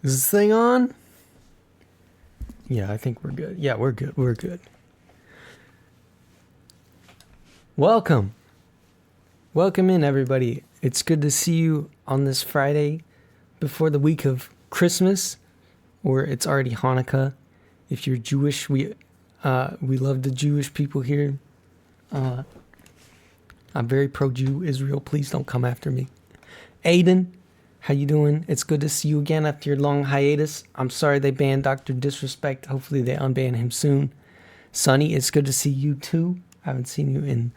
Is this thing on? Yeah, I think we're good. Yeah, we're good. We're good. Welcome. Welcome in, everybody. It's good to see you on this Friday before the week of Christmas, or it's already Hanukkah. If you're Jewish, we love the Jewish people here. I'm very pro-Jew. Israel, please don't come after me. Aiden, how you doing? It's good to see you again after your long hiatus. I'm sorry they banned Dr. Disrespect. Hopefully they unban him soon. Sonny, it's good to see you too. I haven't seen you in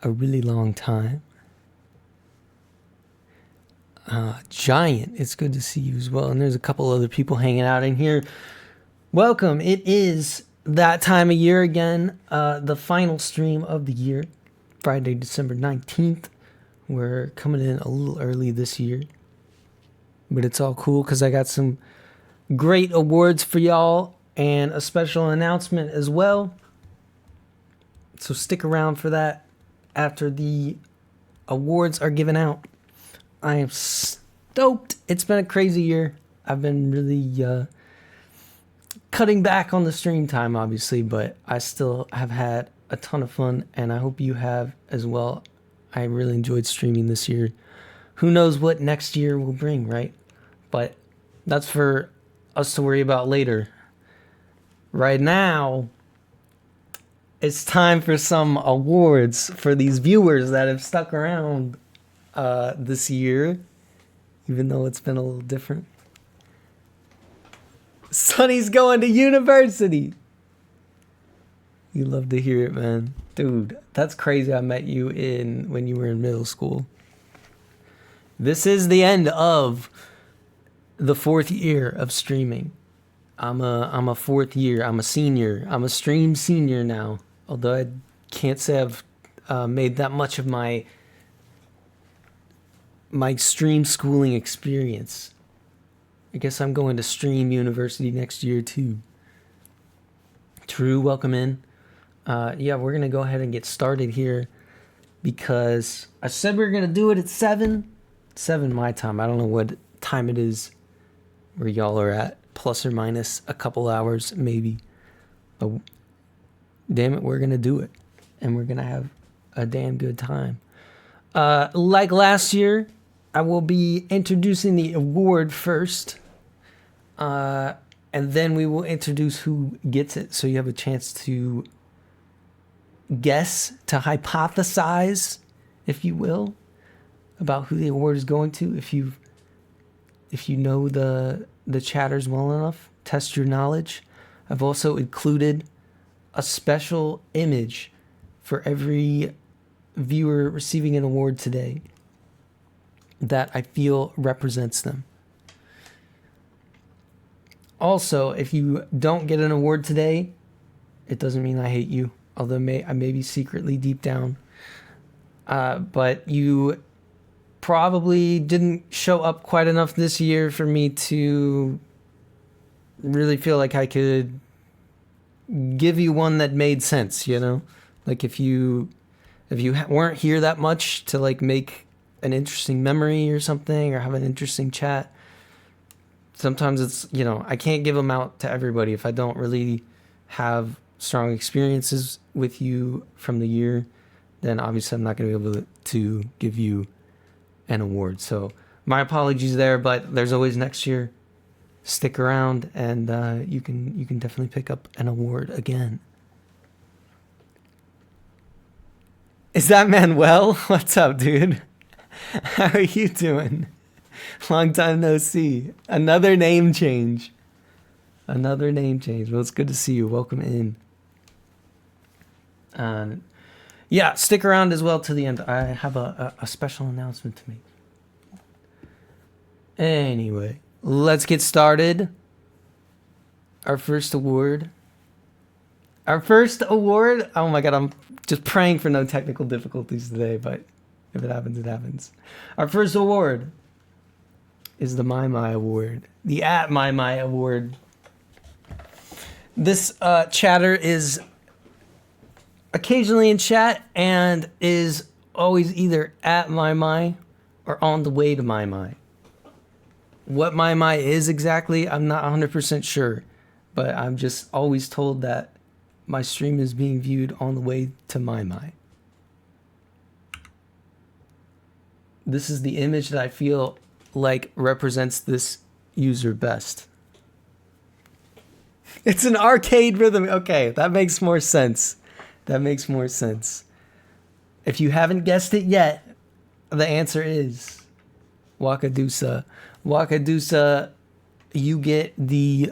a really long time. Giant, it's good to see you as well. And there's a couple other people hanging out in here. Welcome. It is that time of year again. The final stream of the year. Friday, December 19th. We're coming in a little early this year. But it's all cool because I got some great awards for y'all and a special announcement as well. So stick around for that after the awards are given out. I am stoked. It's been a crazy year. I've been really cutting back on the stream time, obviously, but I still have had a ton of fun, and I hope you have as well. I really enjoyed streaming this year. Who knows what next year will bring, right? But that's for us to worry about later. Right now, it's time for some awards for these viewers that have stuck around this year, even though it's been a little different. Sonny's going to university. You love to hear it, man. Dude, that's crazy. I met you when you were in middle school. This is the end of the 4th year of streaming. I'm a 4th year. I'm a senior. I'm a stream senior now. Although I can't say I've made that much of my stream schooling experience. I guess I'm going to stream university next year too. True, welcome in. Yeah, we're gonna go ahead and get started here because I said we were gonna do it at 7 my time. I don't know what time it is where y'all are at, plus or minus a couple hours maybe. But damn it, we're gonna do it, and we're gonna have a damn good time. Like last year, I will be introducing the award first, and then we will introduce who gets it, so you have a chance to guess, to hypothesize, if you will, about who the award is going to. If you know the chatters well enough, test your knowledge. I've also included a special image for every viewer receiving an award today that I feel represents them. Also, if you don't get an award today, it doesn't mean I hate you, although I may be secretly deep down. But you probably didn't show up quite enough this year for me to really feel like I could give you one that made sense, you know? Like if you weren't here that much to like make an interesting memory or something, or have an interesting chat, sometimes it's, you know, I can't give them out to everybody. If I don't really have strong experiences with you from the year, then obviously I'm not going to be able to give you an award. So my apologies there, but there's always next year. Stick around, and you can definitely pick up an award again. Is that Manuel? What's up, dude? How are you doing? Long time no see. Another name change. Well, it's good to see you. Welcome in. Yeah, stick around as well to the end. I have a special announcement to make. Anyway, let's get started. Our first award. Oh my god, I'm just praying for no technical difficulties today, but if it happens, it happens. Our first award is the My Award. The @My Award. This chatter is occasionally in chat and is always either at My or on the way to My. What my is exactly, I'm not 100% sure, but I'm just always told that my stream is being viewed on the way to my. This is the image that I feel like represents this user best. It's an arcade rhythm. Okay, that makes more sense. That makes more sense. If you haven't guessed it yet, the answer is Wakadusa. Wakadusa, you get the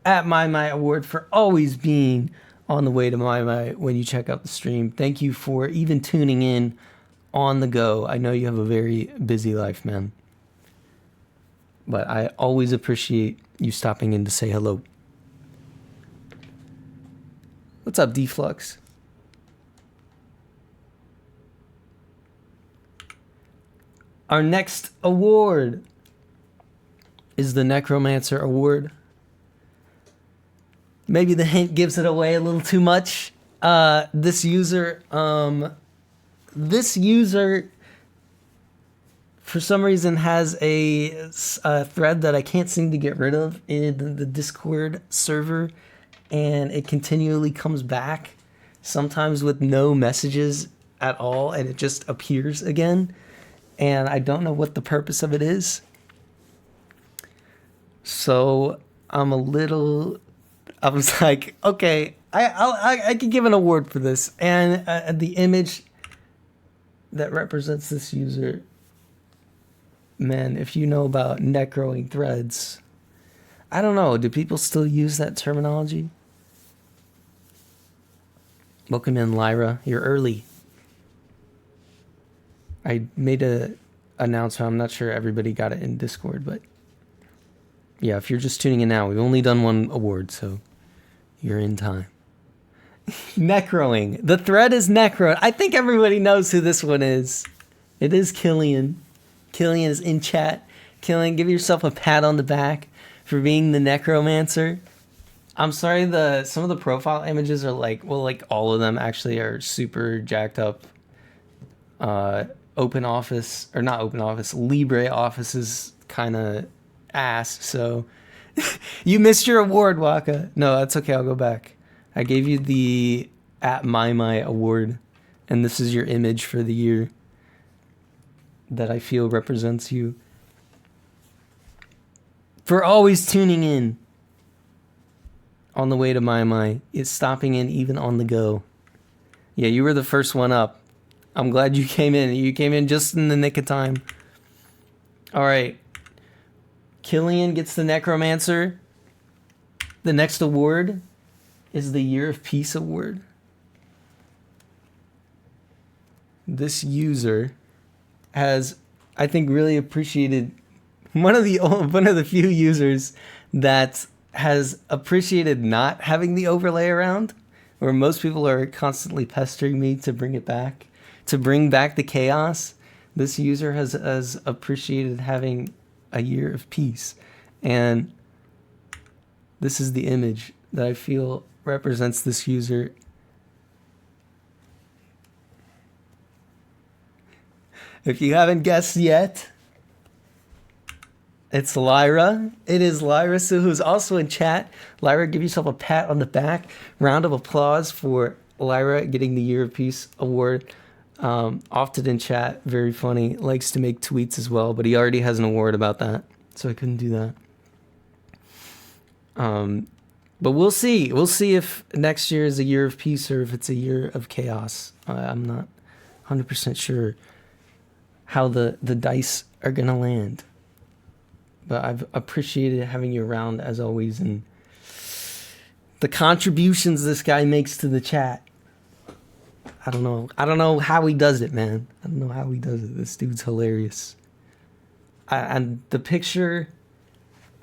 @my award for always being on the way to my when you check out the stream. Thank you for even tuning in on the go. I know you have a very busy life, man. But I always appreciate you stopping in to say hello. What's up, D-Flux? Our next award is the Necromancer Award. Maybe the hint gives it away a little too much. This user, for some reason, has a thread that I can't seem to get rid of in the Discord server, and it continually comes back, sometimes with no messages at all, and it just appears again, and I don't know what the purpose of it is. So I was like, okay, I could give an award for this, and the image that represents this user, man, if you know about necroing threads, I don't know, do people still use that terminology? Welcome in, Lyra. You're early. I made a announcement. I'm not sure everybody got it in Discord, but yeah, if you're just tuning in now, we've only done one award, so you're in time. Necroing. The thread is Necro. I think everybody knows who this one is. It is Killian. Killian is in chat. Killian, give yourself a pat on the back for being the Necromancer. I'm sorry, some of the profile images are like all of them actually are super jacked up. LibreOffice is kind of ass, so you missed your award, Waka. No, that's okay, I'll go back. I gave you the @my award, and this is your image for the year that I feel represents you. For always tuning in on the way to my, is stopping in even on the go. Yeah, you were the first one up. I'm glad you came in. You came in just in the nick of time. All right. Killian gets the Necromancer. The next award is the Year of Peace Award. This user has, I think, really appreciated one of the few users that has appreciated not having the overlay around, where most people are constantly pestering me to bring it back, to bring back the chaos. This user has appreciated having a year of peace, and this is the image that I feel represents this user. If you haven't guessed yet, it's Lyra. It is Lyra, so who's also in chat. Lyra, give yourself a pat on the back. Round of applause for Lyra getting the Year of Peace Award. Often in chat, very funny. Likes to make tweets as well, but he already has an award about that, so I couldn't do that. But we'll see. We'll see if next year is a year of peace or if it's a year of chaos. I'm not 100% sure how the dice are going to land. But I've appreciated having you around as always, and the contributions this guy makes to the chat. I don't know how he does it, man. I don't know how he does it. This dude's hilarious. And the picture,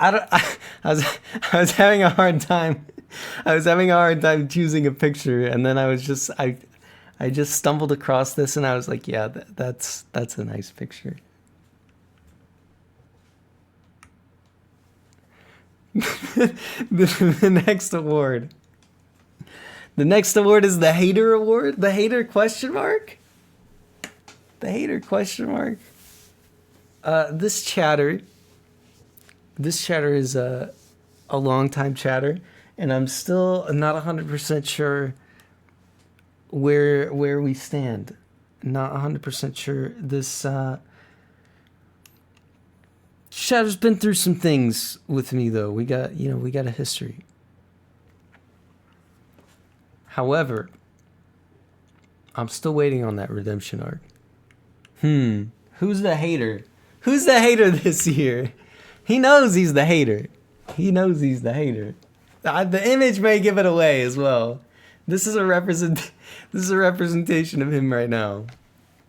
I was having a hard time. I was having a hard time choosing a picture, and then I just stumbled across this, and I was like, yeah, that's a nice picture. The next award. The next award is the Hater Award. The Hater question mark? The Hater question mark. This chatter This chatter is a long time chatter, and I'm still not 100% sure where we stand. Not 100% sure. This chatter's been through some things with me, though. We got a history. However, I'm still waiting on that redemption arc. Who's the hater? Who's the hater this year? He knows he's the hater. He knows he's the hater. The image may give it away as well. This is a representation of him right now.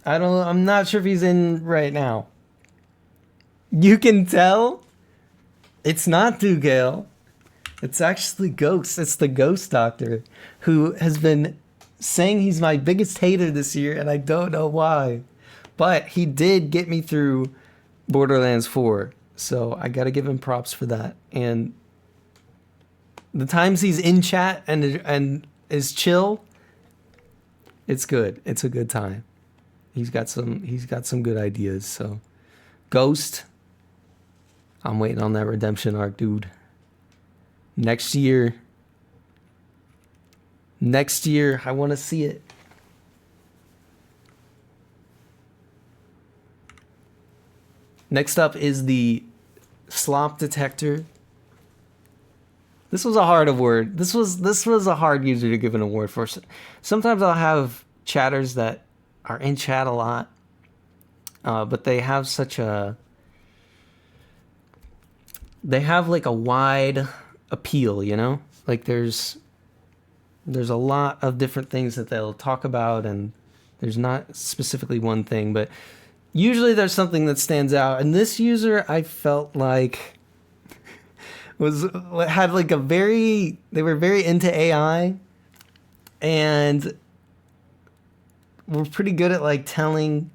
I'm not sure if he's in right now. You can tell it's not Dougal. It's actually Ghost. It's the Ghost Doctor, who has been saying he's my biggest hater this year, and I don't know why. But he did get me through Borderlands 4, so I gotta give him props for that. And the times he's in chat and is chill, it's good. It's a good time. He's got some good ideas. So, Ghost, I'm waiting on that redemption arc, dude. Next year, I want to see it. Next up is the slop detector. This was a hard award. This was a hard user to give an award for. Sometimes I'll have chatters that are in chat a lot, but they have like a wide appeal, you know? Like there's a lot of different things that they'll talk about, and there's not specifically one thing, but usually there's something that stands out. And this user, I felt like they were very into AI, and were pretty good at like telling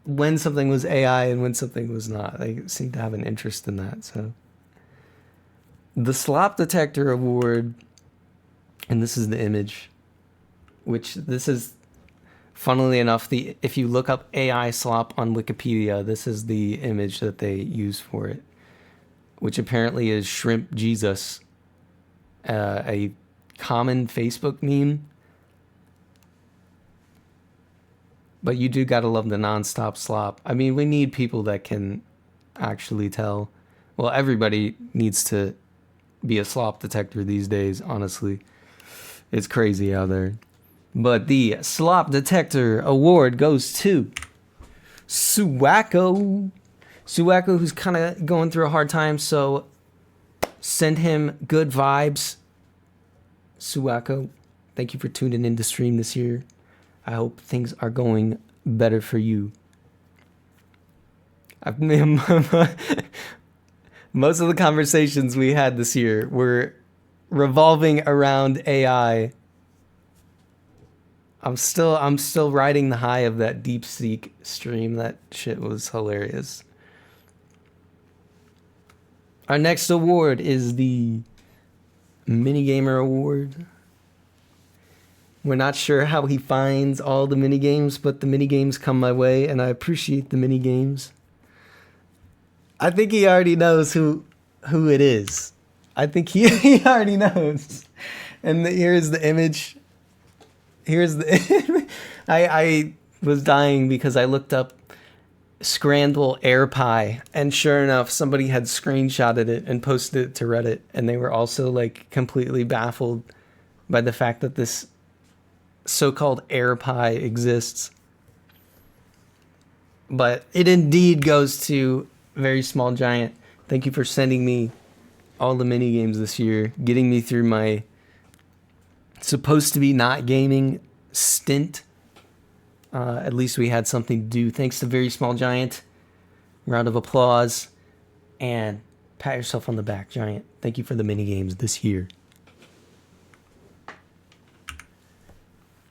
when something was AI and when something was not. They seem to have an interest in that. So the Slop Detector Award, and this is the image, which this is, funnily enough, if you look up AI slop on Wikipedia, this is the image that they use for it, which apparently is Shrimp Jesus, a common Facebook meme. But you do gotta love the nonstop slop. I mean, we need people that can actually tell. Well, everybody needs to be a slop detector these days, honestly. It's crazy out there. But the Slop Detector Award goes to Suwaccko. Suwaccko, who's kind of going through a hard time, so send him good vibes. Suwaccko, thank you for tuning in to stream this year. I hope things are going better for you. Most of the conversations we had this year were revolving around AI. I'm still riding the high of that DeepSeek stream. That shit was hilarious. Our next award is the Minigamer Award. We're not sure how he finds all the minigames, but the minigames come my way, and I appreciate the minigames. I think he already knows who it is. I think he already knows. And here's the image. Here's the I was dying because I looked up scrandle air pie, and sure enough, somebody had screenshotted it and posted it to Reddit, and they were also like completely baffled by the fact that this so-called air pie exists. But it indeed goes to Very Small Giant. Thank you for sending me all the mini games this year, getting me through my supposed to be not gaming stint. At least we had something to do. Thanks to Very Small Giant. Round of applause. And pat yourself on the back, Giant. Thank you for the mini games this year.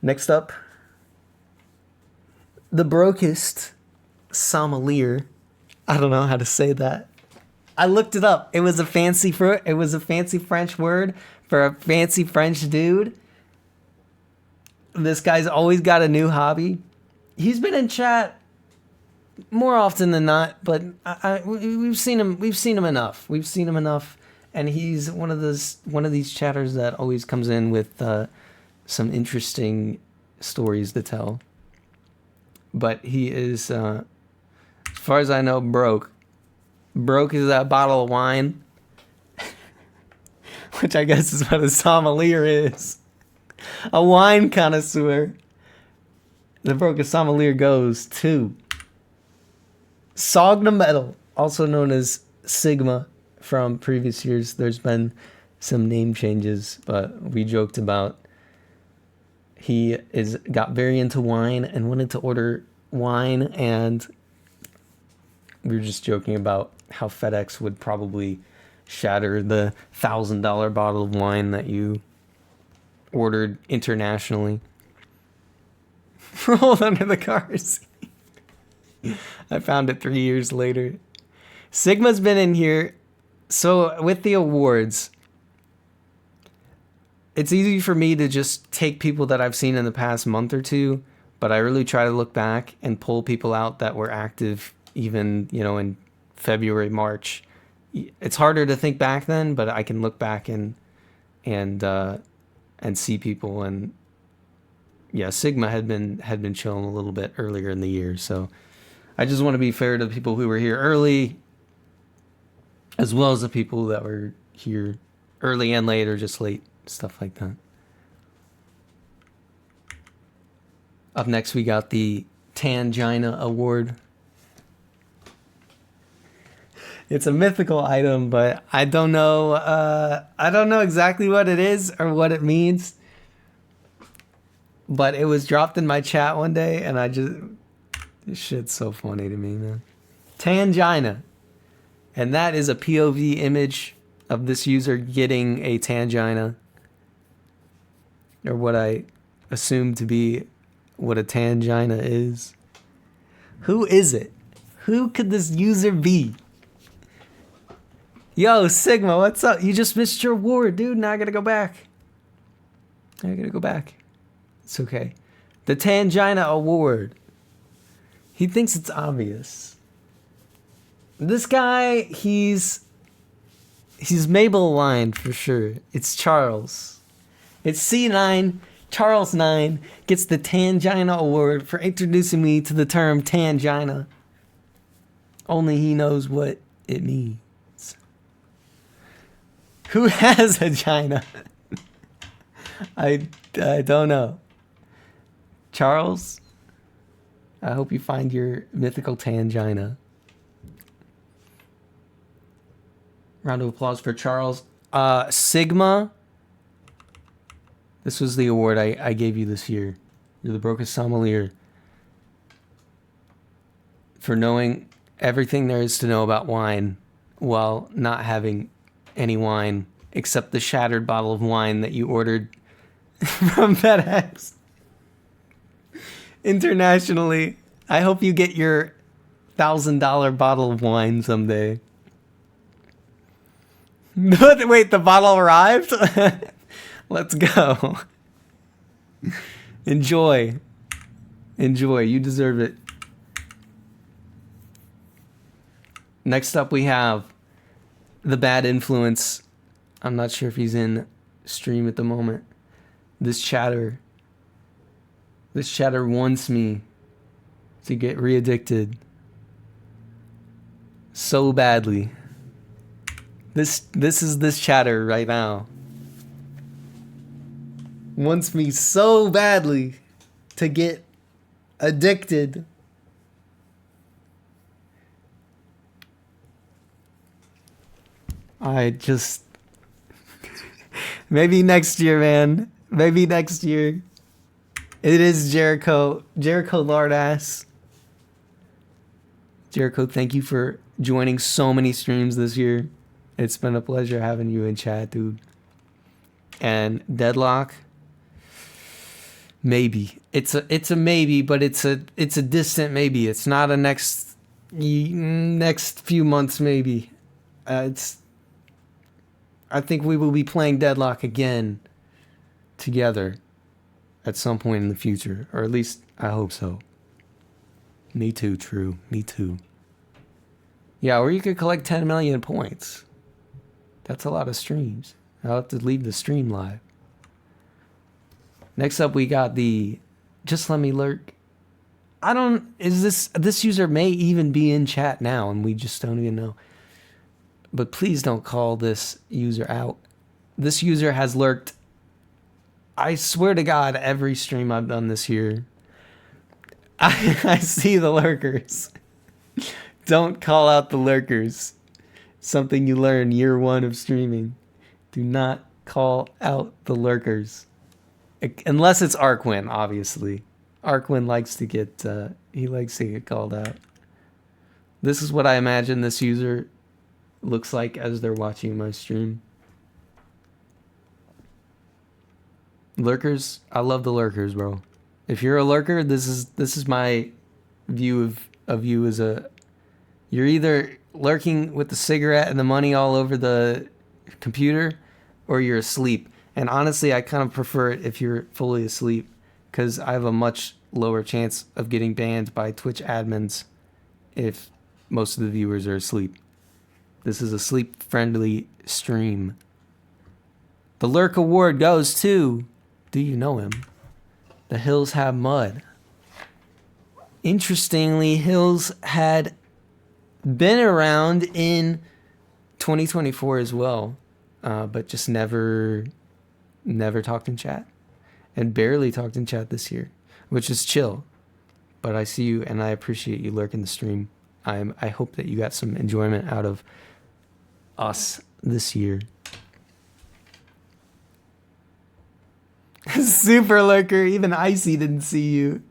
Next up, the brokest sommelier. I don't know how to say that. I looked it up. It was a fancy French word for a fancy French dude. This guy's always got a new hobby. He's been in chat more often than not, but we've seen him. We've seen him enough. We've seen him enough, and he's one of these chatters that always comes in with some interesting stories to tell. But he is, as far as I know, broke. Broke is that bottle of wine, which I guess is what a sommelier is. A wine connoisseur. The broke sommelier goes to sognametal, also known as Sigma from previous years. There's been some name changes, but we joked about he got very into wine and wanted to order wine, and we were just joking about how FedEx would probably shatter the $1,000 bottle of wine that you ordered internationally. Rolled under the car seat. I found it 3 years later. Sigma's been in here. So with the awards, it's easy for me to just take people that I've seen in the past month or two, but I really try to look back and pull people out that were active even, in February, March. It's harder to think back then, but I can look back and see people. And yeah, Sigma had been chilling a little bit earlier in the year, so I just want to be fair to the people who were here early, as well as the people that were here early and late, or just late, stuff like that. Up next, we got the Tangina Award. It's a mythical item, but I don't know. I don't know exactly what it is or what it means. But it was dropped in my chat one day, and this shit's so funny to me, man. Tangina. And that is a POV image of this user getting a tangina. Or what I assume to be what a tangina is. Who is it? Who could this user be? Yo, Sigma, what's up? You just missed your award, dude. Now I gotta go back. It's okay. The Tangina Award. He thinks it's obvious. This guy, he's Mabel aligned for sure. It's Charles. It's C9. Charles 9 gets the Tangina Award for introducing me to the term tangina. Only he knows what it means. Who has a gina? I don't know. Charles, I hope you find your mythical tangina. Round of applause for Charles. Sigma. This was the award I gave you this year. You're the Broca Sommelier. For knowing everything there is to know about wine while not having any wine except the shattered bottle of wine that you ordered from FedEx internationally. I hope you get your $1,000 bottle of wine someday. Wait, the bottle arrived? Let's go. Enjoy. You deserve it. Next up, we have the Bad Influence. I'm not sure if he's in stream at the moment. This chatter wants me to get re-addicted so badly. This is this chatter right now. Wants me so badly to get addicted. I just... Maybe next year, man. Maybe next year. It is jericholardass. Jericho, thank you for joining so many streams this year. It's been a pleasure having you in chat, dude. And Deadlock, maybe. It's a maybe, but it's a distant maybe. It's not a next few months maybe. I think we will be playing Deadlock again together at some point in the future, or at least I hope so. Me too, true. Me too. Yeah, or you could collect 10 million points. That's a lot of streams. I'll have to leave the stream live. Next up, we got the Just Let Me Lurk. This user may even be in chat now and we just don't even know. But please don't call this user out. This user has lurked, I swear to God, every stream I've done this year. I see the lurkers. Don't call out the lurkers. Something you learn year one of streaming. Do not call out the lurkers. Unless it's Arkwin, obviously. Arkwin likes to get called out. This is what I imagine this user looks like as they're watching my stream. Lurkers, I love the lurkers, bro. If you're a lurker, this is my view of you as a... You're either lurking with the cigarette and the money all over the computer, or you're asleep. And honestly, I kind of prefer it if you're fully asleep, because I have a much lower chance of getting banned by Twitch admins if most of the viewers are asleep. This is a sleep-friendly stream. The Lurk Award goes to... Do you know him? TheHillsHaveMud. Interestingly, Hills had been around in 2024 as well, but just never talked in chat, and barely talked in chat this year, which is chill. But I see you, and I appreciate you lurking the stream. I hope that you got some enjoyment out of us this year. Super lurker, even Icy didn't see you.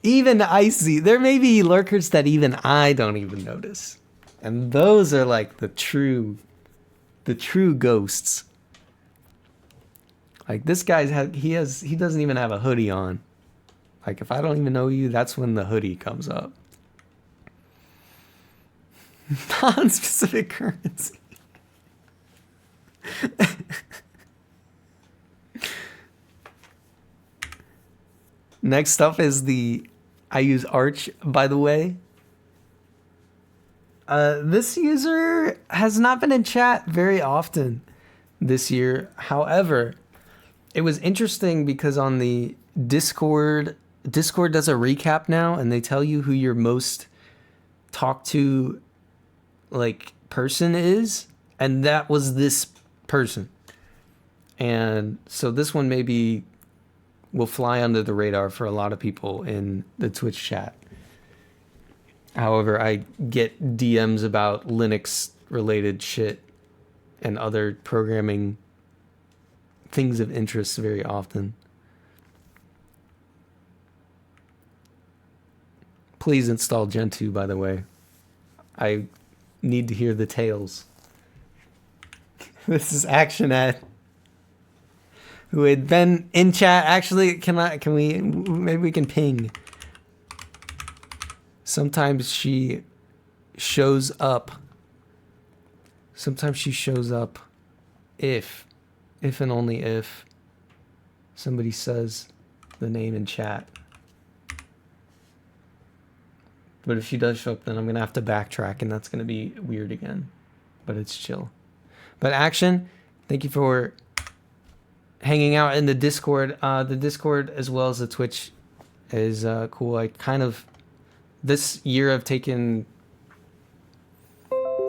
Even Icy. There may be lurkers that even I don't even notice. And those are like the true ghosts. Like this guy's he doesn't even have a hoodie on. Like if I don't even know you, that's when the hoodie comes up. Non-specific currency. Next up is I use Arch, by the way. This user has not been in chat very often this year. However, it was interesting because on the Discord does a recap now, and they tell you who your most talked to person is, and that was this person. And so this one maybe will fly under the radar for a lot of people in the Twitch chat. However, I get DMs about Linux related shit and other programming things of interest very often. Please install Gentoo, by the way. I need to hear the tales. This is actionette, who had been in chat. Actually, maybe we can ping. Sometimes she shows up. Sometimes she shows up if and only if somebody says the name in chat. But if she does show up, then I'm going to have to backtrack, and that's going to be weird again. But it's chill. But Action, thank you for hanging out in the Discord. The Discord as well as the Twitch is cool. I kind of... This year I've taken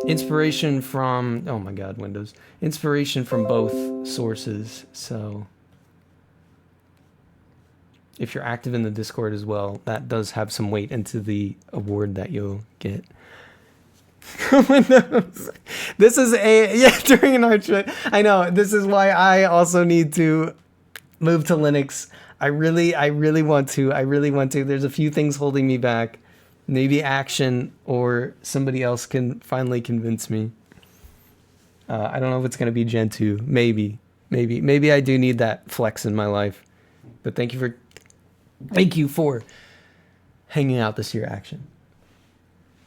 inspiration from... Oh my god, Windows. Inspiration from both sources, so... If you're active in the Discord as well, that does have some weight into the award that you'll get. Windows. This is during an art trip. I know, this is why I also need to move to Linux. I really want to. There's a few things holding me back. Maybe Action or somebody else can finally convince me. I don't know if it's going to be Gentoo. Maybe I do need that flex in my life. But thank you for hanging out this year, Action.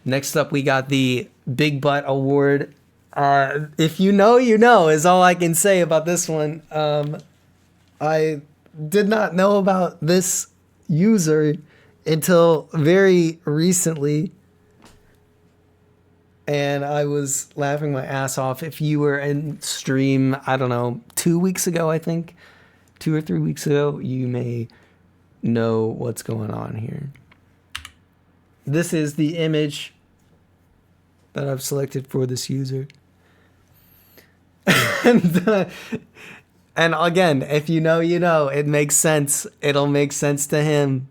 Next up, we got the Big Butt Award. If you know, you know, is all I can say about this one. I did not know about this user until very recently. And I was laughing my ass off. If you were in stream, I don't know, 2 weeks ago, I think, 2 or 3 weeks ago, you may know what's going on here. This is the image that I've selected for this user. And again, if you know, you know, it makes sense. It'll make sense to him.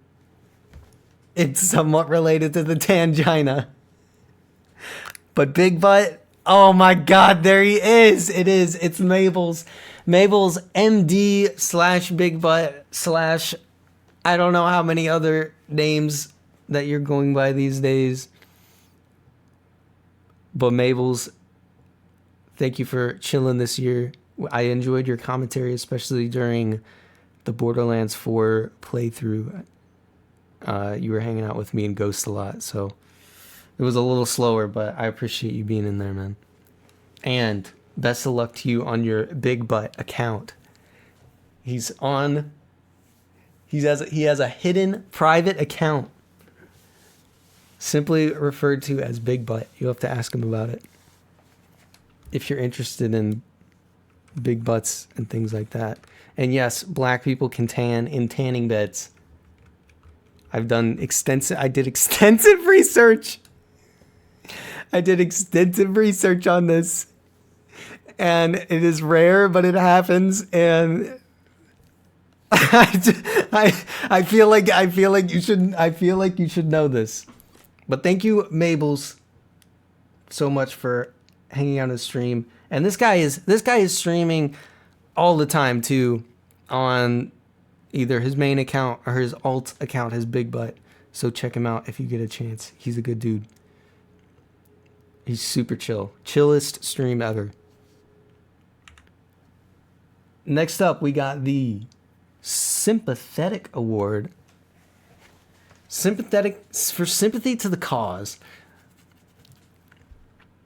It's somewhat related to the tangina. But big butt, oh my God, there he is. It is. It's mablesMD slash big butt slash I don't know how many other names that you're going by these days. But Mabel's, thank you for chilling this year. I enjoyed your commentary, especially during the Borderlands 4 playthrough. You were hanging out with me and Ghost a lot, so it was a little slower, but I appreciate you being in there, man. And best of luck to you on your big butt account. He has a hidden private account, simply referred to as Big Butt. You'll have to ask him about it if you're interested in big butts and things like that. And yes, black people can tan in tanning beds. I did extensive research. I did extensive research on this, and it is rare, but it happens. And I feel like you should know this. But thank you, Mabels, so much for hanging out on the stream. And this guy is streaming all the time too, on either his main account or his alt account, his big butt. So check him out if you get a chance. He's a good dude. He's super chill. Chillest stream ever. Next up, we got the Sympathetic Award. Sympathetic for sympathy to the cause.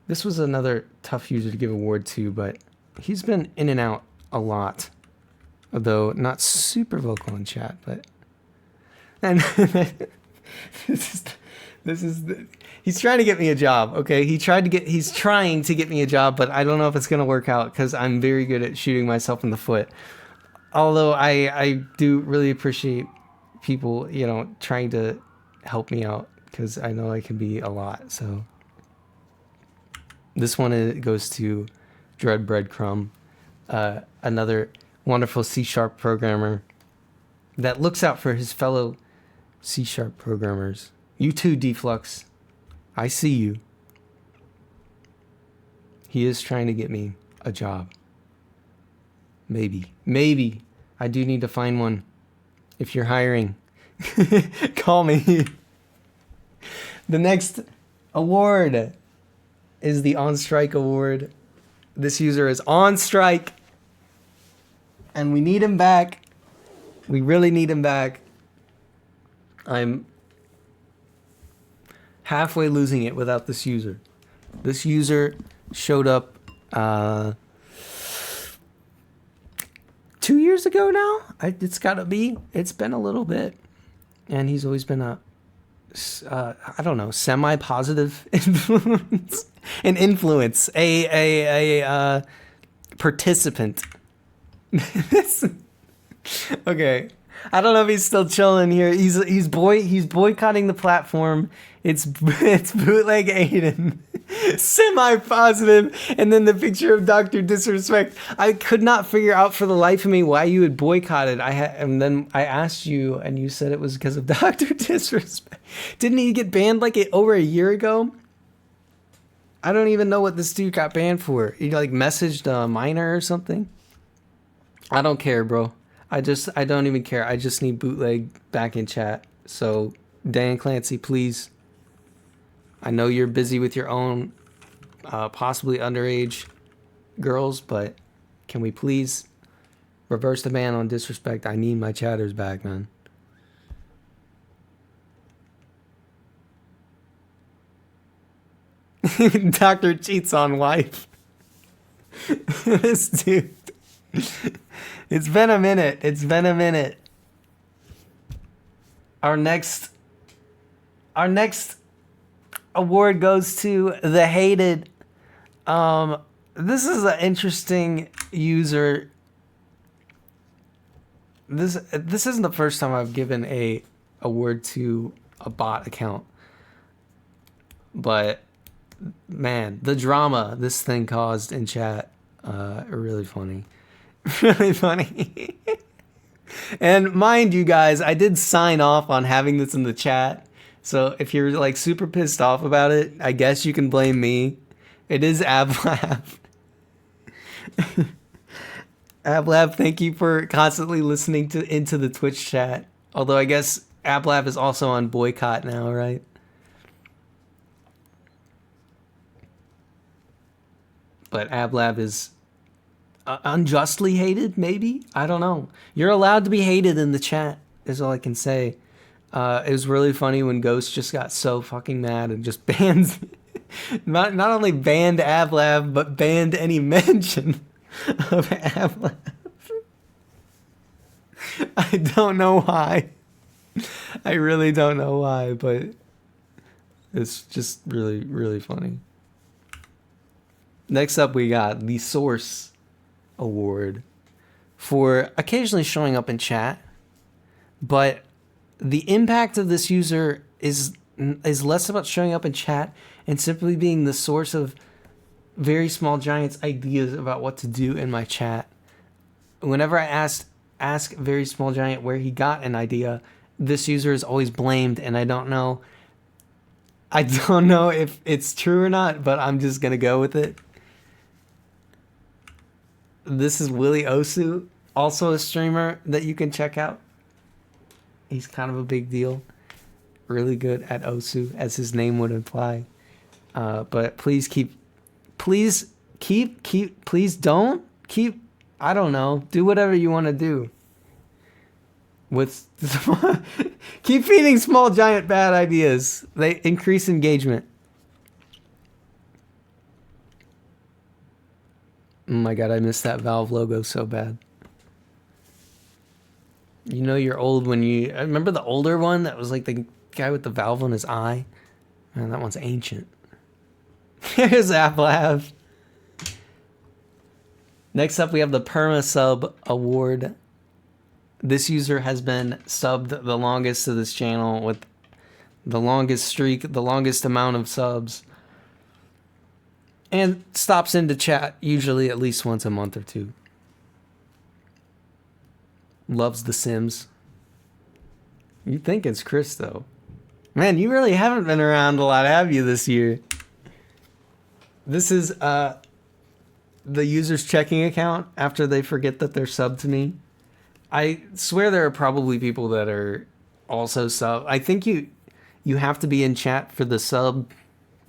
This was another tough user to give award to, but he's been in and out a lot. Although not super vocal in chat, but and he's trying to get me a job, okay? He's trying to get me a job, but I don't know if it's gonna work out because I'm very good at shooting myself in the foot. Although I do really appreciate people, you know, trying to help me out because I know I can be a lot. So this one goes to DreadBreadCrumb, another wonderful C# programmer that looks out for his fellow C# programmers. You too, Deflux. I see you. He is trying to get me a job. Maybe. I do need to find one. If you're hiring, call me. The next award is the On Strike Award. This user is on strike, and we need him back. We really need him back. I'm halfway losing it without this user. This user showed up 2 years ago now. It's gotta be. It's been a little bit, and he's always been a I don't know, semi-positive influence. An influence, a participant. Okay, I don't know if he's still chilling here. He's boycotting the platform. It's BootLegAidan, semi-positive, and then the picture of Dr. Disrespect. I could not figure out for the life of me why you had boycotted. And then I asked you, and you said it was because of Dr. Disrespect. Didn't he get banned over a year ago? I don't even know what this dude got banned for. He messaged a minor or something. I don't care, bro. I don't even care. I just need Bootleg back in chat. So Dan Clancy, please. I know you're busy with your own possibly underage girls, but can we please reverse the ban on disrespect? I need my chatters back, man. Doctor cheats on wife. This dude. It's been a minute. Our next our next award goes to the hated. This is an interesting user. This isn't the first time I've given a award to a bot account, but man, the drama this thing caused in chat, really funny. Really funny. And mind you guys, I did sign off on having this in the chat, so if you're like super pissed off about it, I guess you can blame me. It is Ablab. Ablab, thank you for constantly listening into the Twitch chat. Although I guess Ablab is also on boycott now, right? But Ablab is unjustly hated, maybe? I don't know. You're allowed to be hated in the chat, is all I can say. It was really funny when Ghost just got so fucking mad and just banned... not only banned Ablab, but banned any mention of Ablab. I don't know why. I really don't know why, but it's just really, really funny. Next up, we got the Source Award for occasionally showing up in chat, but the impact of this user is less about showing up in chat and simply being the source of Very Small Giant's ideas about what to do in my chat. Whenever I ask Very Small Giant where he got an idea, this user is always blamed, and I don't know if it's true or not, but I'm just gonna go with it. This is Willie Osu, also a streamer that you can check out. He's kind of a big deal. Really good at Osu, as his name would imply. But please don't keep, I don't know, do whatever you want to do. Keep feeding Small Giant bad ideas. They increase engagement. Oh my god, I missed that Valve logo so bad. You know you're old when you... I remember the older one that was like the guy with the valve on his eye? Man, that one's ancient. Here's Ablab. Next up, we have the Perma Sub Award. This user has been subbed the longest to this channel with the longest streak, the longest amount of subs. And stops into chat usually at least once a month or two. Loves The Sims. You think it's Chris, though. Man, you really haven't been around a lot, have you, this year? This is the user's checking account after they forget that they're subbed to me. I swear there are probably people that are also sub. I think you have to be in chat for the sub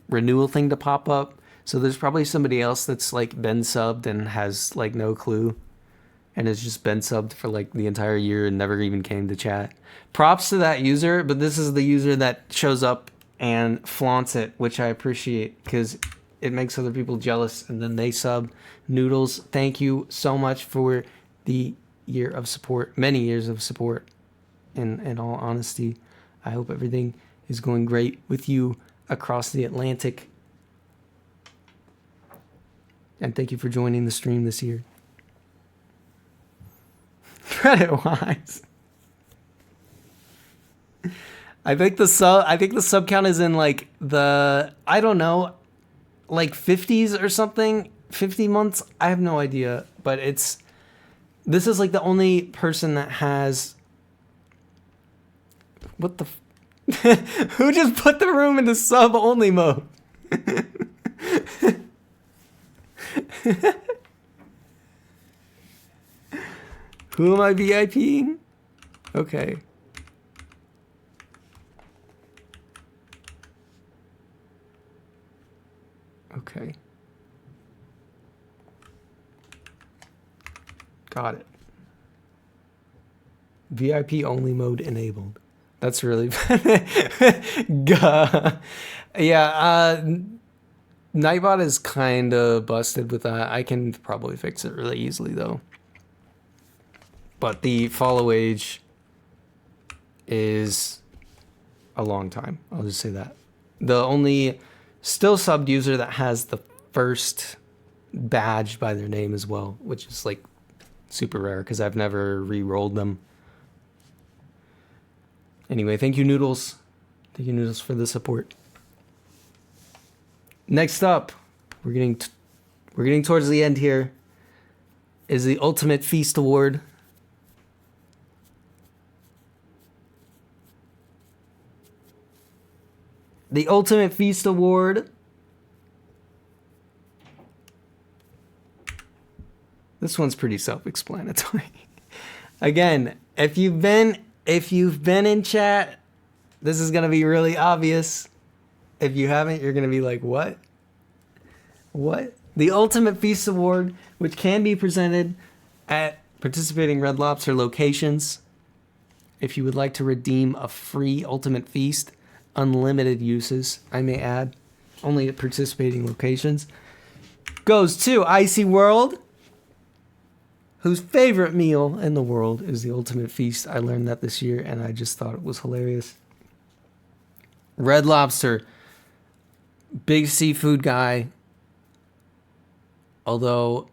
renewal thing to pop up. So there's probably somebody else that's like been subbed and has like no clue and has just been subbed for like the entire year and never even came to chat. Props to that user, but this is the user that shows up and flaunts it, which I appreciate because it makes other people jealous and then they sub. Noodles, thank you so much for the year of support, many years of support. In all honesty, I hope everything is going great with you across the Atlantic. And thank you for joining the stream this year. Credit-wise, I think the sub count is in like the, I don't know, like 50s or something, 50 months. I have no idea, but this is like the only person that has, what the, who just put the room into sub only mode? Who am I VIPing? Okay. Okay. Got it. VIP only mode enabled. That's really yeah, Nightbot is kind of busted with that. I can probably fix it really easily though. But the follow age is a long time. I'll just say that. The only still subbed user that has the first badge by their name as well, which is like super rare because I've never re-rolled them. Anyway, thank you, Noodles. Thank you, Noodles, for the support. Next up, we're getting towards the end here, is the Ultimate Feast Award. The Ultimate Feast Award. This one's pretty self-explanatory. Again, if you've been in chat, this is gonna be really obvious. If you haven't, you're gonna be like, what? What? The Ultimate Feast Award, which can be presented at participating Red Lobster locations. If you would like to redeem a free Ultimate Feast, unlimited uses, I may add, only at participating locations, goes to IcyWorld, whose favorite meal in the world is the Ultimate Feast. I learned that this year, and I just thought it was hilarious. Red Lobster, big seafood guy. Although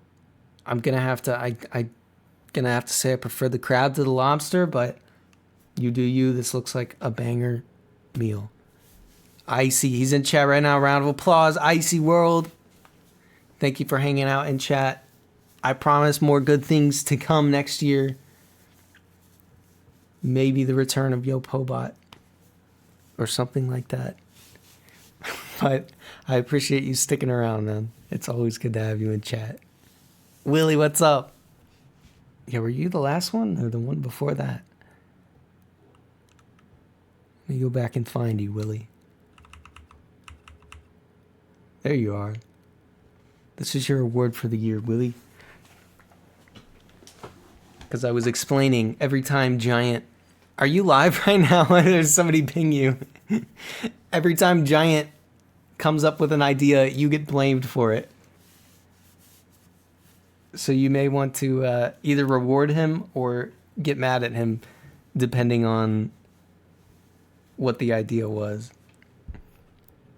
I'm gonna have to say I prefer the crab to the lobster, but you do you. This looks like a banger meal. Icy, he's in chat right now. Round of applause, IcyWorld. Thank you for hanging out in chat. I promise more good things to come next year. Maybe the return of Yopawards or something like that. But I appreciate you sticking around, man. It's always good to have you in chat. Willie, what's up? Yeah, were you the last one or the one before that? Let me go back and find you, Willie. There you are. This is your award for the year, Willie. Because I was explaining every time Giant... Are you live right now? There's somebody ping you. Every time Giant comes up with an idea, you get blamed for it. So you may want to either reward him or get mad at him, depending on what the idea was.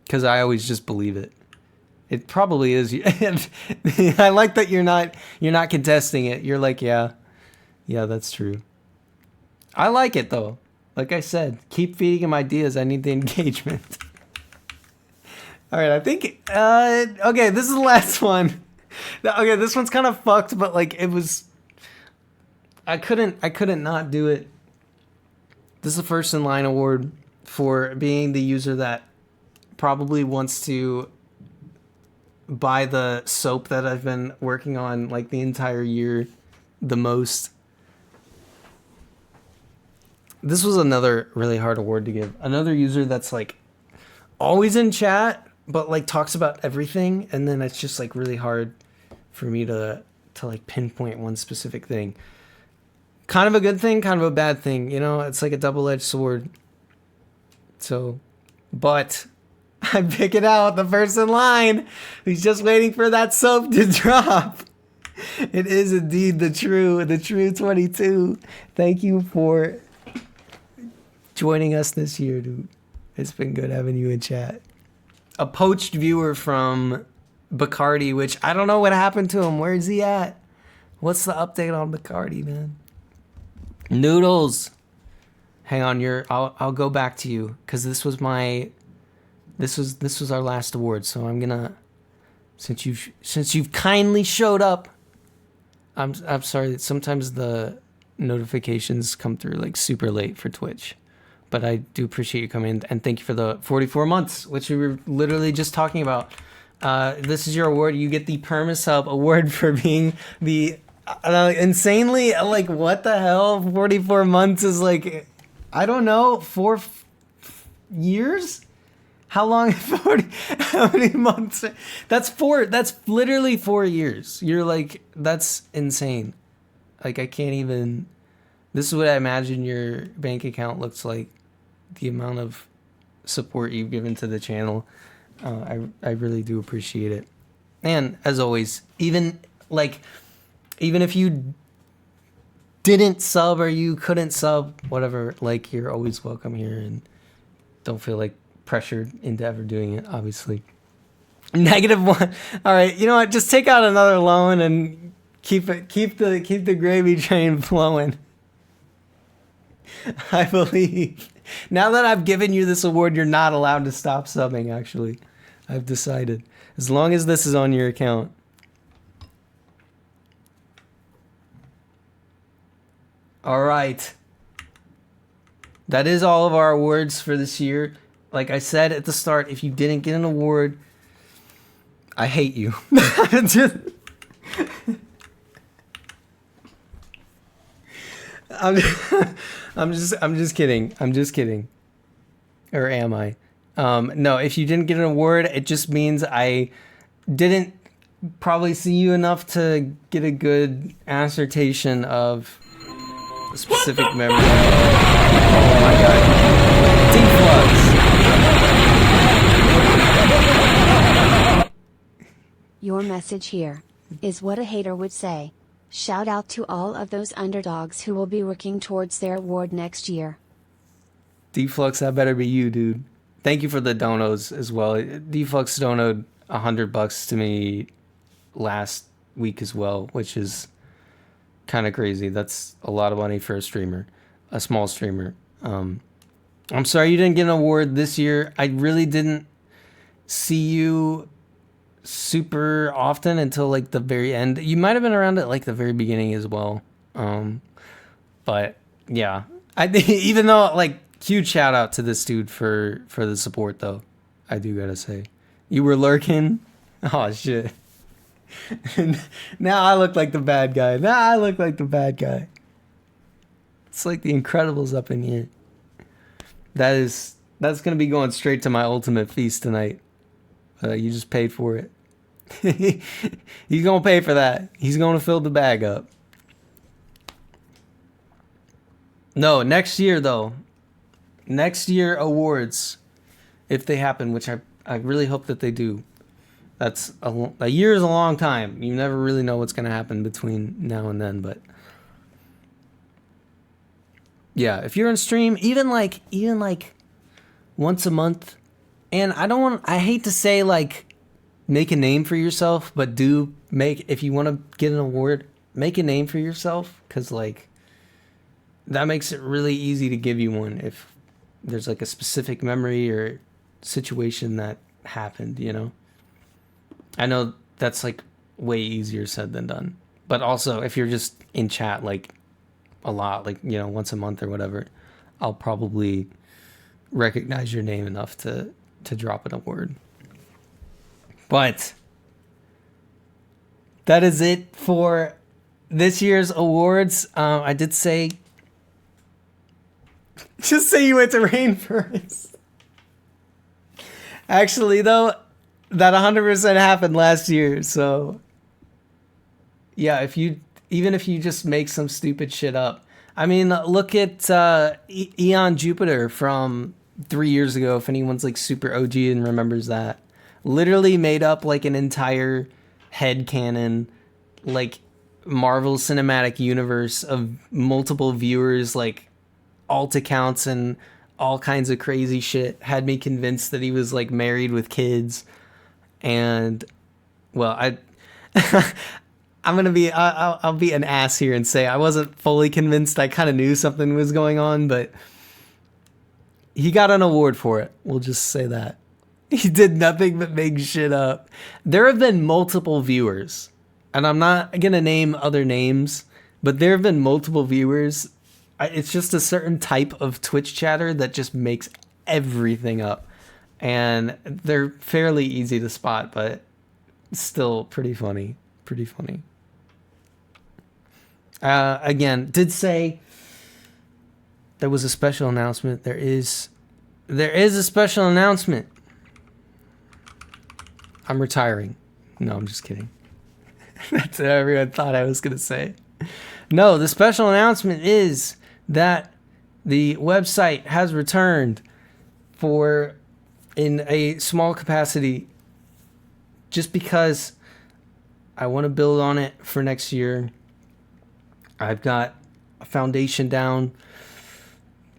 Because I always just believe it. It probably is. I like that you're not contesting it. You're like, yeah, that's true. I like it though. Like I said, keep feeding him ideas. I need the engagement. All right, I think. Okay, this is the last one. Okay, this one's kind of fucked, but like it was. I couldn't not do it. This is the first in line award for being the user that probably wants to buy the soap that I've been working on like the entire year the most. This was another really hard award to give. Another user that's like always in chat, but like talks about everything, and then it's just like really hard for me to like pinpoint one specific thing. Kind of a good thing, kind of a bad thing, you know? It's like a double-edged sword. So, but I pick it out, the first in line. He's just waiting for that soap to drop. It is indeed the true 22. Thank you for joining us this year, dude. It's been good having you in chat. A poached viewer from Bacardi, which I don't know what happened to him. Where is he at? What's the update on Bacardi, man? Noodles. Hang on, I'll go back to you because this was our last award. So I'm gonna, since you've kindly showed up. I'm sorry that sometimes the notifications come through like super late for Twitch. But I do appreciate you coming in, and thank you for the 44 months, which we were literally just talking about. This is your award. You get the Permasub award for being the insanely, like, what the hell? 44 months is like, I don't know, 4 years? How long? How many months? That's literally 4 years. You're like, that's insane. Like, I can't even. This is what I imagine your bank account looks like. The amount of support you've given to the channel. I really do appreciate it. And as always, even if you didn't sub or you couldn't sub, whatever, like, you're always welcome here. And don't feel like pressured into ever doing it, obviously. -1. All right, you know what? Just take out another loan and keep the gravy train flowing. I believe. Now that I've given you this award, you're not allowed to stop subbing, actually. I've decided. As long as this is on your account. All right. That is all of our awards for this year. Like I said at the start, if you didn't get an award, I hate you. I'm just kidding. I'm just kidding. Or am I? No, if you didn't get an award, it just means I didn't probably see you enough to get a good assertion of a specific memory. Oh my god. Deflux. Your message here is what a hater would say. Shout out to all of those underdogs who will be working towards their award next year. Deflux, that better be you, dude. Thank you for the donos as well. Deflux donoed $100 to me last week as well, which is kind of crazy. That's a lot of money for a streamer, a small streamer. I'm sorry you didn't get an award this year. I really didn't see you super often until like the very end. You might have been around at like the very beginning as well. But yeah, I think even though like huge shout out to this dude for the support though. I do gotta say, you were lurking. Oh shit. Now I look like the bad guy. It's like the Incredibles up in here. That's gonna be going straight to my ultimate feast tonight. You just paid for it. He's gonna pay for that. He's gonna fill the bag up. No, next year though. Next year awards, if they happen, which I really hope that they do. That's a year is a long time. You never really know what's gonna happen between now and then, but yeah, if you're in stream, even like once a month, and I hate to say like make a name for yourself, but if you want to get an award, make a name for yourself, because like that makes it really easy to give you one if there's like a specific memory or situation that happened, you know. I know that's like way easier said than done, but also if you're just in chat like a lot, like, you know, once a month or whatever, I'll probably recognize your name enough to drop an award. But that is it for this year's awards. I did say, just say you went to Rainforest. Actually, though, that 100% happened last year. So, yeah, even if you just make some stupid shit up. I mean, look at Eon Jupiter from 3 years ago, if anyone's like super OG and remembers that. Literally made up like an entire headcanon, like Marvel Cinematic Universe of multiple viewers, like alt accounts and all kinds of crazy shit. Had me convinced that he was like married with kids. And well, I'll be an ass here and say I wasn't fully convinced. I kind of knew something was going on, but he got an award for it. We'll just say that. He did nothing but make shit up. There have been multiple viewers, and I'm not going to name other names, but there have been multiple viewers. It's just a certain type of Twitch chatter that just makes everything up. And they're fairly easy to spot, but still pretty funny. Pretty funny. Again, did say there was a special announcement. There is a special announcement. I'm retiring. No, I'm just kidding. That's what everyone thought I was going to say. No, the special announcement is that the website has returned in a small capacity, just because I want to build on it for next year. I've got a foundation down.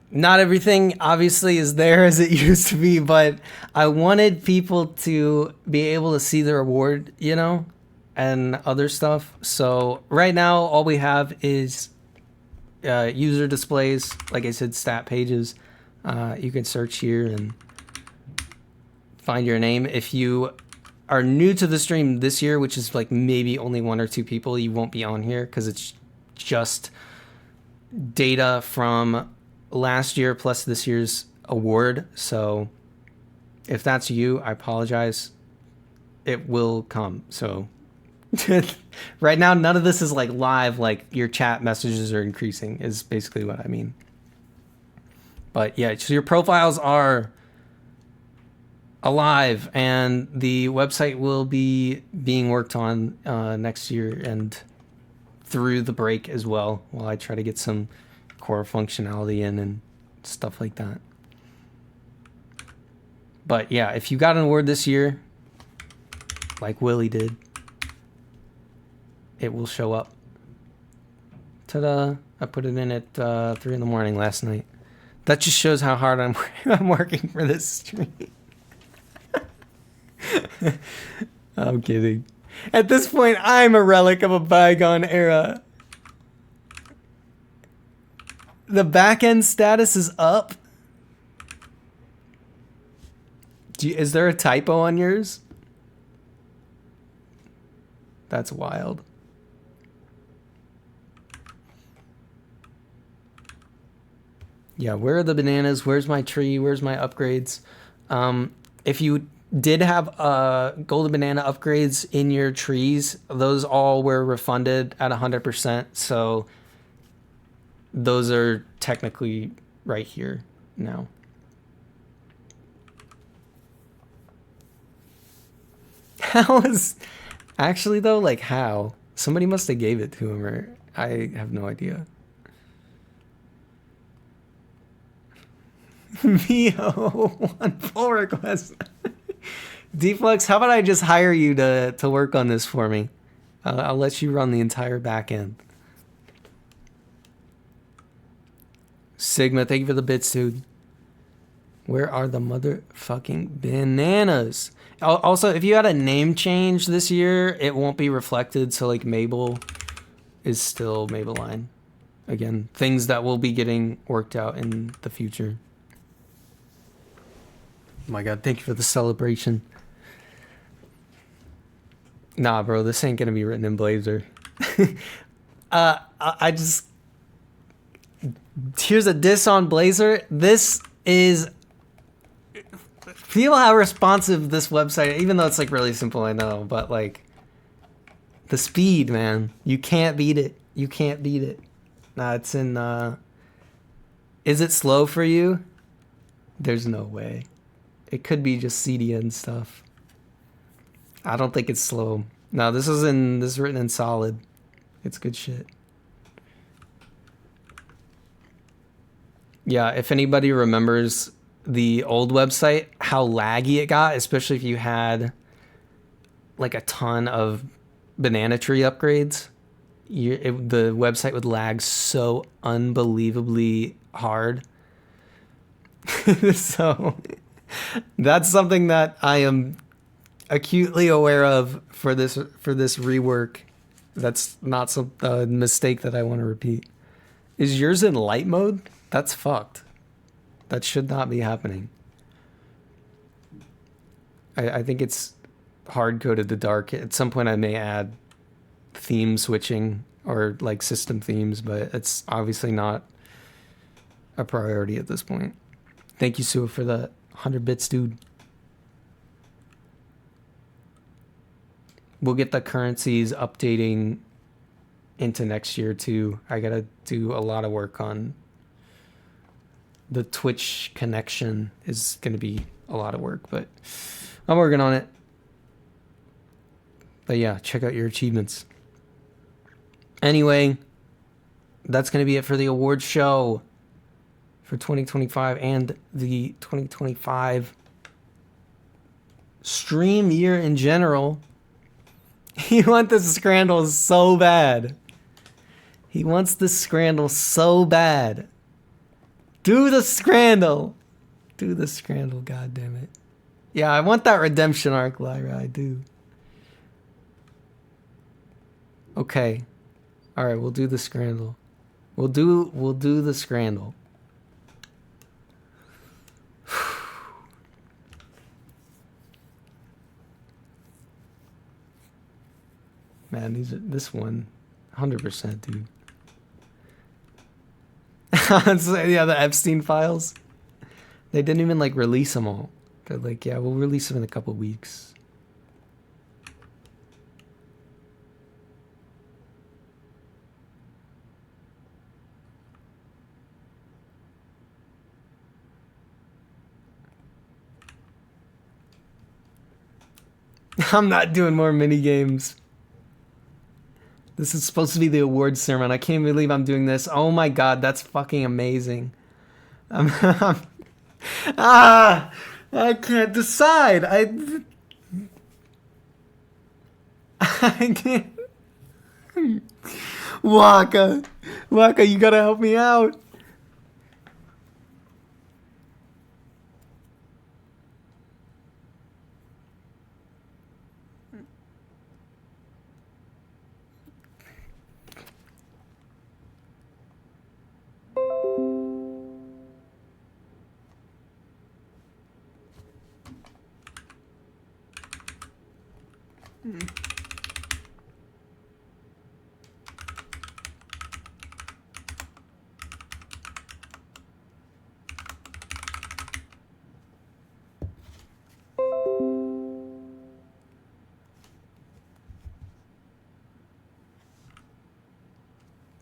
not everything obviously is there as it used to be, but I wanted people to be able to see their award, you know, and other stuff. So right now, all we have is user displays, like I said, stat pages. You can search here and find your name. If you are new to the stream this year, which is like maybe only 1 or 2 people, you won't be on here because it's just data from last year plus this year's award. So if that's you, I apologize. It will come. So right now, none of this is like live, like your chat messages are increasing is basically what I mean. But yeah, so your profiles are alive and the website will be being worked on next year and through the break as well, while I try to get some core functionality in and stuff like that. But yeah, if you got an award this year, like Willie did, it will show up. Ta-da! I put it in at 3 in the morning last night. That just shows how hard I'm working for this stream. I'm kidding. At this point, I'm a relic of a bygone era. The back-end status is up. Is there a typo on yours? That's wild. Yeah, where are the bananas? Where's my tree? Where's my upgrades? If you did have golden banana upgrades in your trees, those all were refunded at 100%. So those are technically right here now. How is actually though, like how? Somebody must have gave it to him, or I have no idea. Mio, 1 pull request. Deflux, how about I just hire you to work on this for me? I'll let you run the entire back end. Sigma, thank you for the bits, dude. Where are the motherfucking bananas? Also, if you had a name change this year, it won't be reflected. So like Mabel is still Mabeline. Again, things that will be getting worked out in the future. Oh my god, thank you for the celebration. Nah, bro, this ain't gonna be written in Blazor. I just... Here's a diss on Blazor. This is... Feel how responsive this website... Even though it's like really simple, I know. But like... The speed, man. You can't beat it. You can't beat it. Nah, it's in... Is it slow for you? There's no way. It could be just CDN stuff. I don't think it's slow. No, this is written in solid. It's good shit. Yeah, if anybody remembers the old website, how laggy it got, especially if you had like a ton of banana tree upgrades, the website would lag so unbelievably hard. So that's something that I am acutely aware of for this rework. That's not some mistake that I want to repeat. Is yours in light mode? That's fucked. That should not be happening. I think it's hard coded to dark. At some point I may add theme switching or like system themes, but it's obviously not a priority at this point. Thank you, Sue, for the 100 bits, dude. We'll get the currencies updating into next year too. I gotta do a lot of work on the Twitch connection. Is gonna be a lot of work, but I'm working on it. But yeah, check out your achievements. Anyway, that's gonna be it for the awards show for 2025 and the 2025 stream year in general. He wants this scrandle so bad. He wants this scrandle so bad. Do the scrandle. Do the scrandle, god damn it. Yeah, I want that redemption arc, Lyra, I do. Okay. Alright, we'll do the scrandle. We'll do the scrandle. Man, this one, 100%, dude. Yeah, the Epstein files. They didn't even like release them all. They're like, yeah, we'll release them in a couple weeks. I'm not doing more mini games. This is supposed to be the awards ceremony. I can't believe I'm doing this. Oh my god, that's fucking amazing. I can't decide. I can't. Waka, you gotta help me out.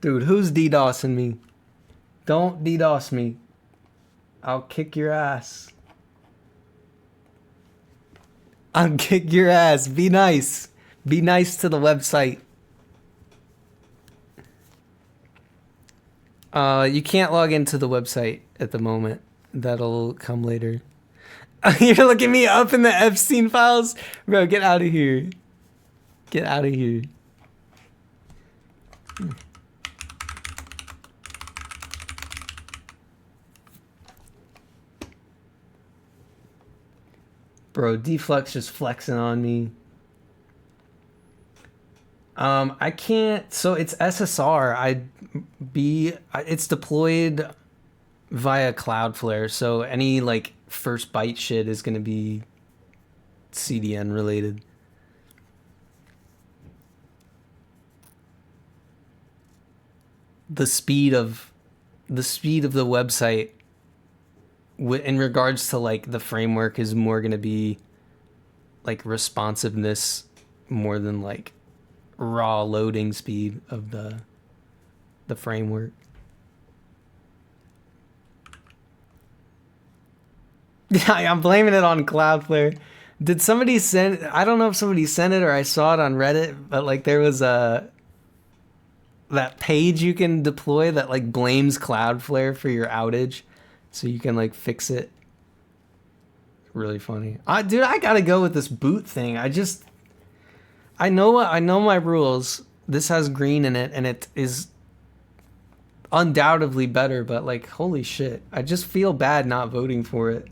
Dude, who's DDoSing me? Don't DDoS me. I'll kick your ass. I'll kick your ass. Be nice. Be nice to the website. You can't log into the website at the moment. That'll come later. You're looking me up in the Epstein files? Bro, get out of here. Get out of here. Bro, Deflux just flexing on me. I can't. So it's SSR. It's deployed via Cloudflare. So any like first byte shit is gonna be CDN related. The speed of the website in regards to like the framework is more going to be like responsiveness more than like raw loading speed of the framework. Yeah, I'm blaming it on Cloudflare. Did somebody send, I don't know if somebody sent it or I saw it on Reddit, but like there was that page you can deploy that like blames Cloudflare for your outage. So you can like fix it. Really funny. Dude, I gotta go with this boot thing. I know my rules. This has green in it and it is undoubtedly better, but like holy shit. I just feel bad not voting for it.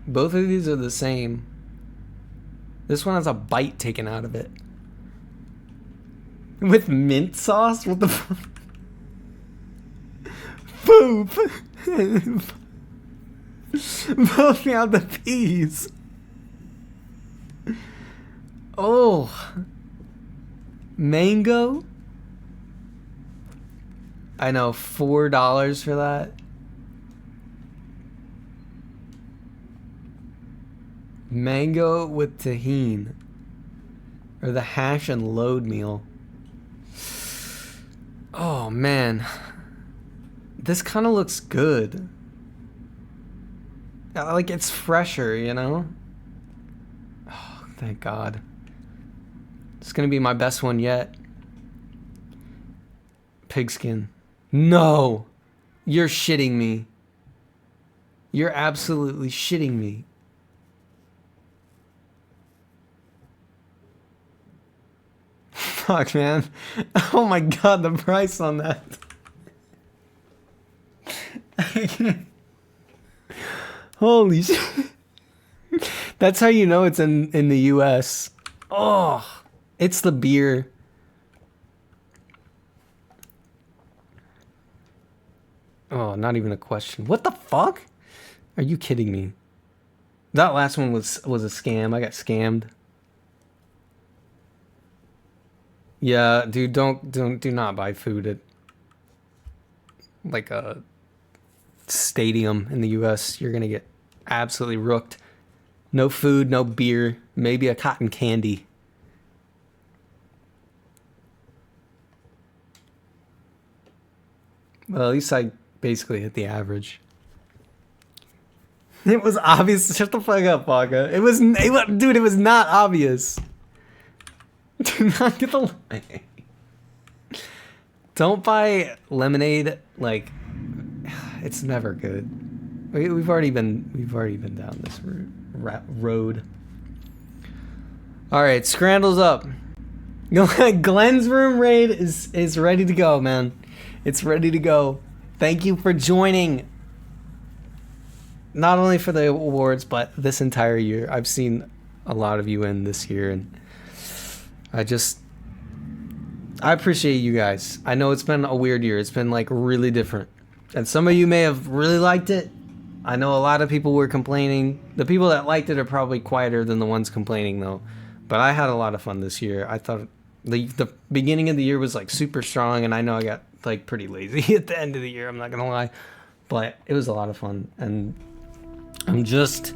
Both of these are the same. This one has a bite taken out of it. With mint sauce? What the fuck? Poop! Both me out the peas. Oh. Mango? I know, $4 for that. Mango with tahini. Or the hash and load meal. Oh, man. This kind of looks good. Like, it's fresher, you know? Oh, thank God. It's gonna be my best one yet. Pigskin. No! You're shitting me. You're absolutely shitting me. fuck, man. Oh my god, the price on that. Holy shit. That's how you know it's in the US. Oh, it's the beer. Oh, not even a question. What the fuck? Are you kidding me? That last one was a scam. I got scammed. Yeah, dude, do not buy food at like a stadium in the US. You're gonna get absolutely rooked. No food, no beer, maybe a cotton candy. Well, at least I basically hit the average. It was obvious. Shut the fuck up, Waka. Dude, it was not obvious. Do not get the... Don't buy lemonade, like, it's never good. We've already been down this road. All right, scrandle's up. Glenn's room raid is ready to go, man. It's ready to go. Thank you for joining. Not only for the awards, but this entire year. I've seen a lot of you in this year, and I appreciate you guys. I know it's been a weird year. It's been like really different. And some of you may have really liked it. I know a lot of people were complaining. The people that liked it are probably quieter than the ones complaining though. But I had a lot of fun this year. I thought the beginning of the year was like super strong, and I know I got like pretty lazy at the end of the year, I'm not gonna lie. But it was a lot of fun, and I'm just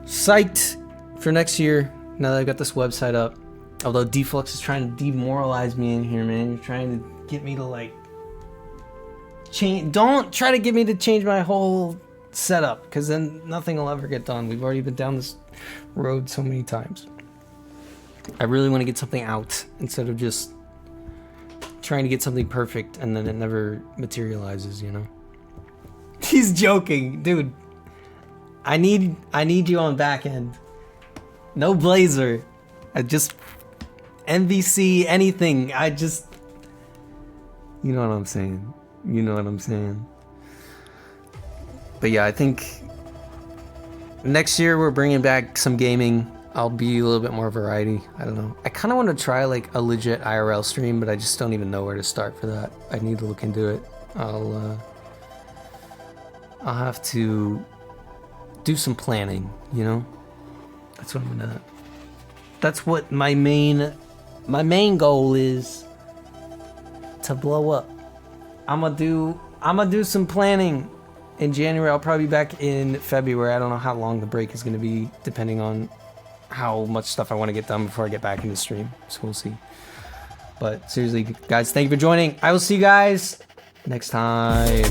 psyched for next year now that I got this website up. Although Deflux is trying to demoralize me in here, man. You're trying to get me to like change. Don't try to get me to change my whole setup, because then nothing will ever get done. We've already been down this road so many times. I really want to get something out instead of just trying to get something perfect and then it never materializes, you know? He's joking, dude. I need you on back end. No Blazor. I just MVC anything. You know what I'm saying. You know what I'm saying. But yeah, I think next year we're bringing back some gaming. I'll be a little bit more variety. I don't know. I kind of want to try like a legit IRL stream, but I just don't even know where to start for that. I need to look into it. I'll have to do some planning, you know? That's what my main goal is, to blow up. I'm gonna do some planning in January. I'll probably be back in February. I don't know how long the break is gonna be, depending on how much stuff I want to get done before I get back into stream. So we'll see. But seriously, guys, thank you for joining. I will see you guys next time.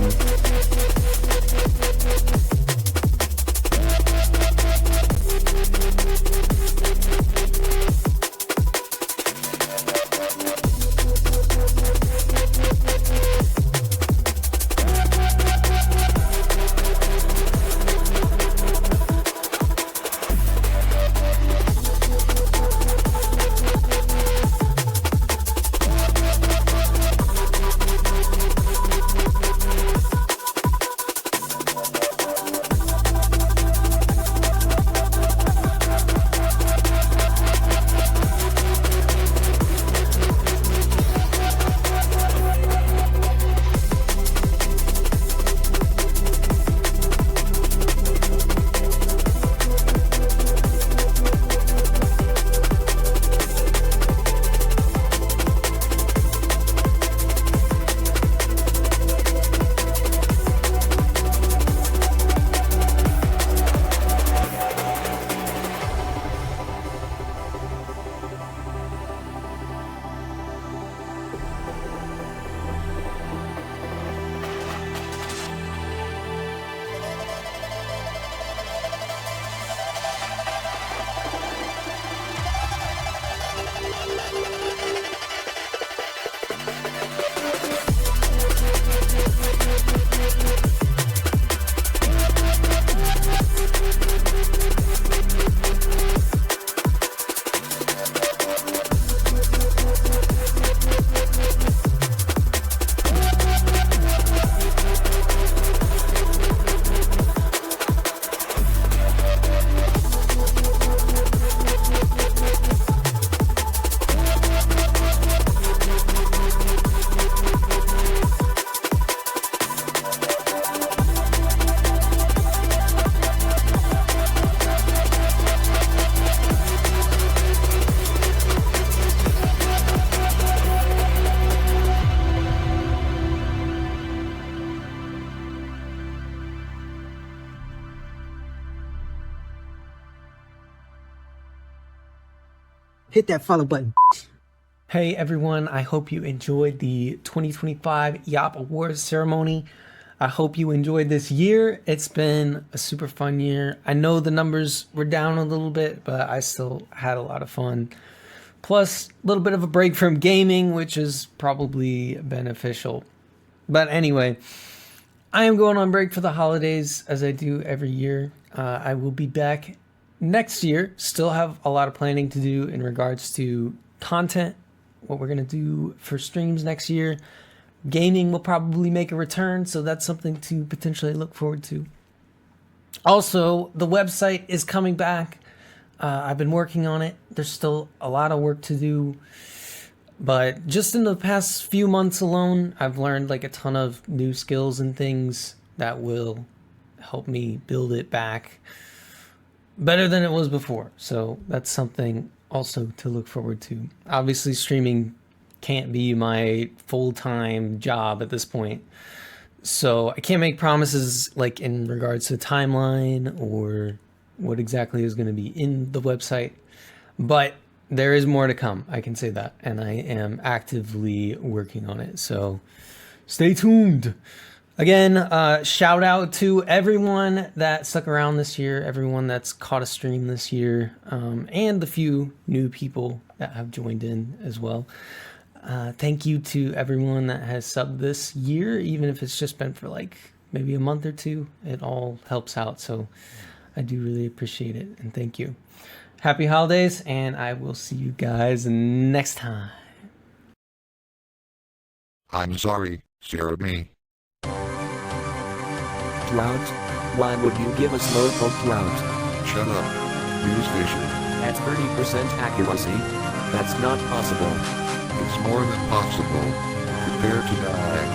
Hit that follow button. Hey everyone, I hope you enjoyed the 2025 Yopawards ceremony. I hope you enjoyed this year. It's been a super fun year. I know the numbers were down a little bit, but I still had a lot of fun. Plus, a little bit of a break from gaming, which is probably beneficial. But anyway, I am going on break for the holidays, as I do every year. I will be back next year. Still have a lot of planning to do in regards to content, what we're going to do for streams next year. Gaming will probably make a return, so that's something to potentially look forward to. Also, the website is coming back. I've been working on it. There's still a lot of work to do. But just in the past few months alone, I've learned like a ton of new skills and things that will help me build it back better than it was before. So that's something also to look forward to. Obviously, streaming can't be my full-time job at this point. So I can't make promises like in regards to timeline or what exactly is going to be in the website. But there is more to come, I can say that. And I am actively working on it. So stay tuned. Again, shout out to everyone that stuck around this year, everyone that's caught a stream this year, and the few new people that have joined in as well. Thank you to everyone that has subbed this year, even if it's just been for like maybe a month or two. It all helps out, so I do really appreciate it, and thank you. Happy holidays, and I will see you guys next time. I'm sorry, Jeremy. Clouds? Why would you give us local clouds? Shut up. Use vision. At 30% accuracy? That's not possible. It's more than possible. Prepare to die.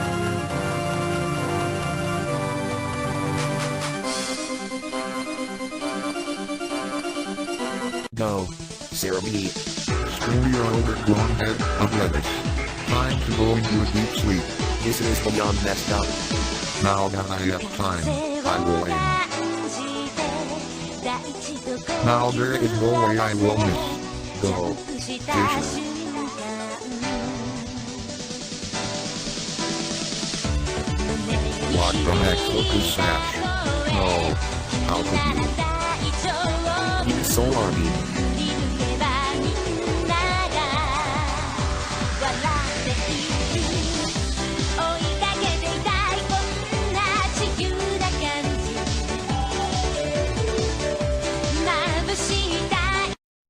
Go. Jeremy. Spill your overgrown head of lettuce. Time to go into a deep sleep. This is beyond messed up. Now that I have time, I will aim. Now there is no way I will miss. Go. Vision. What the heck is that? No. How could you? You so army.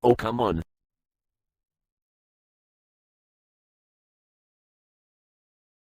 Oh come on.